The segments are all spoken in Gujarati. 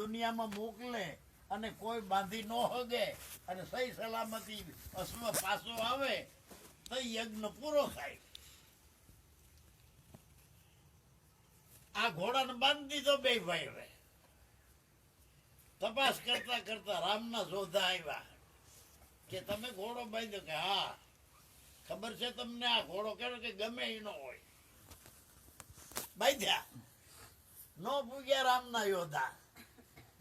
દુનિયામાં મોકલે અને કોઈ બાંધી ન હગે અને સહી સલામતી અશ્વ પાછો આવે તો યજ્ઞ પૂરો થાય. આ ઘોડાને બાંધી દીધો બે ભાઈ. હવે તપાસ કરતા કરતા રામના જોધા આવ્યા કે તમે ઘોડો બાંધ્યો? કે હા. ખબર છે તમને આ ઘોડો કેવો કે ગમે એ ન હોય. બાંધ્યા. ન પૂગ્યા રામના યોધા.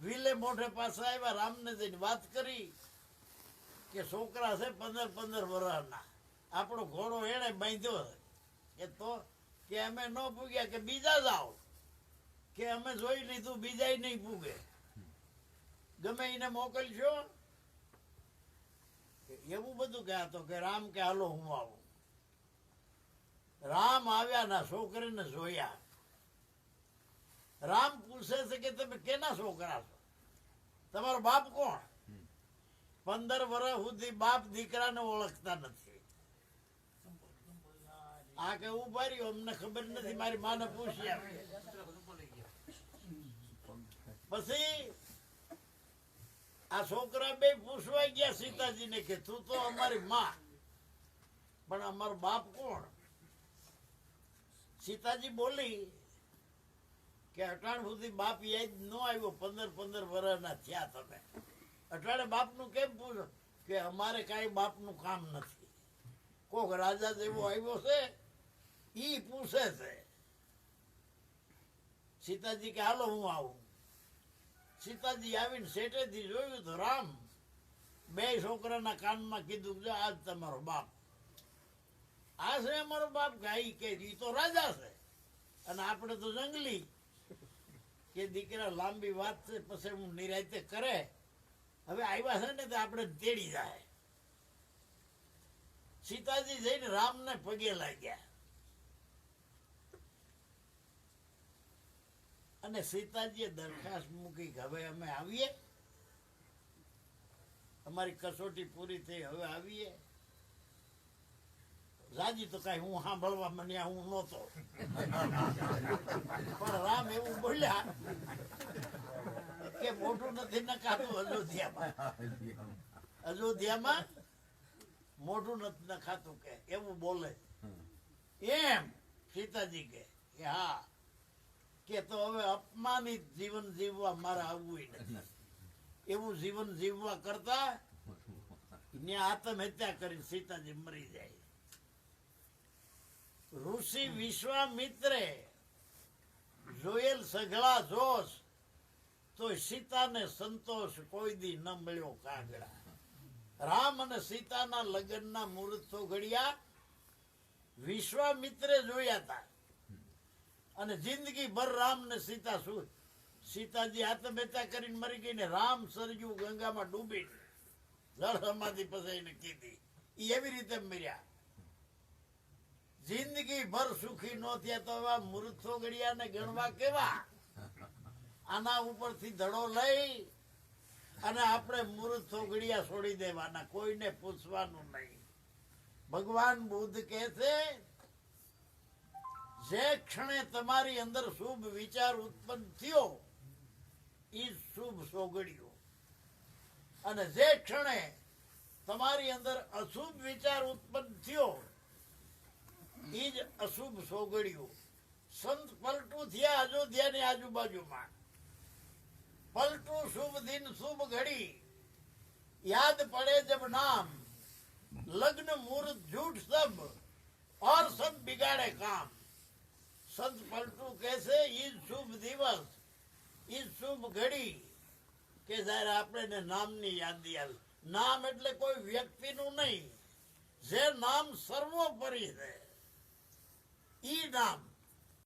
વિલે મોઢે પાસે આવ્યા. રામને જઈને વાત કરી કે છોકરા છે 15-15 વર્ષના, આપણો ઘોડો એણે બાંધ્યો કે તો કે અમે ન પૂગ્યા. કે બીજા જાઓ. કે અમે જોઈ લીધું, બીજા નહીં પૂગે, ગમે એને મોકલશો. એવું બધું કે તો કે રામ કે હાલો હું આવું. રામ આવ્યા ના છોકરીને જોયા. રામ પૂછે છે કે તમે કેના છોકરા છો? તમારો બાપ કોણ? 15 વર્ષ સુધી બાપ દીકરાને ઓળખતા નથી. આ કે ઉભા રહ્યો, અમને ખબર નથી, મારી માને પૂછી આવી. પછી આ છોકરા બે પૂછવા ગયા સીતાજીને કે તું તો અમારી માં, પણ અમારો બાપ કોણ? સીતાજી બોલી કે અટાણ સુધી બાપ યાદ ન આવ્યો, 15-15 વર્ષના થયા તમે, અટાણે બાપનું કેમ પૂછો? કે અમારે કાંઈ બાપનું કામ નથી. કોક રાજા જેવો આવ્યો છે ઈ પૂછે છે. સીતાજી કે હાલો હું આવું. સીતાજી આવીને શેઠેથી જોયું તો રામ બે છોકરાના કાનમાં કીધું કે આજ તમારો બાપ. આ છે અમારો બાપ? કે ઈ કે ઈ તો રાજા છે અને આપણે તો જંગલી. કે દીકરા લાંબી વાત છે, પછી હું નિરાતે કરે. હવે આવ્યા છે ને તો આપણે તેડી જાય. સીતાજી જઈને રામને પગે લાગ્યા અને સીતાજીએ દરખાસ્ત મૂકી કે હવે અમે આવીએ, અમારી કસોટી પૂરી થઈ, હવે આવીએ. રાજી તો કઈ હું સાંભળવા મને હું નહોતો, પણ રામ એવું બોલ્યા કે મોઢું નથી નખાતું અયોધ્યામાં. અયોધ્યામાં મોઢું નથી નખાતું કે એવું બોલે. એમ સીતાજી કે હા, કે તો હવે અપમાનિત જીવન જીવવા મારે આવવું નથી. એવું જીવન જીવવા કરતા ત્યાં આત્મહત્યા કરી સીતાજી મરી જાય. ઋષિ વિશ્વામિત્રે જોયેલ સઘળા જોશ તો સીતાને સંતોષ કોઈ દી ન મળ્યો કાગડા. રામ અને સીતાના લગ્નના મુહૂર્ત તો ઘડિયા વિશ્વામિત્રે જોયા હતા અને જિંદગી ભર રામ ને સીતા શું. સીતાજી આત્મહત્યા કરીને મરી ગઈ ને રામ સરજુ ગંગામાં ડૂબી જળ સમાધિ પછી એને કીધી. એવી રીતે મર્યા. જિંદગી ભર સુખી ન થયા તો એવા મૂર્ખો ગળિયા ને ગણવા કેવા? આના ઉપરથી ધડો લઈ અને આપણે મૂર્ખો ગળિયા છોડી દેવાના, કોઈને પૂછવાનું નહીં. ભગવાન બુદ્ધ કહે છે જે ક્ષણે તમારી અંદર શુભ વિચાર ઉત્પન્ન થયો એ શુભ સોગડ્યો, અને જે ક્ષણે તમારી અંદર અશુભ વિચાર ઉત્પન્ન થયો એ જ અશુભ સોગડ્યું. સંત પલટું થયા અયોધ્યાની આજુબાજુમાં. પલટું શુભ દિન શુભ ઘડી, યાદ પડે જબ નામ, લગ્ન મુહૂર્ત झूठ सब और सब बिगाड़े काम. સંત પલટું કહેશે ઈ શુભ દિવસ, ઈ શુભ ઘડી કે જયારે આપણે નામની યાદી આવે. નામ એટલે કોઈ વ્યક્તિનું નહીં, જે નામ સર્વોપરી છે ઈ નામ.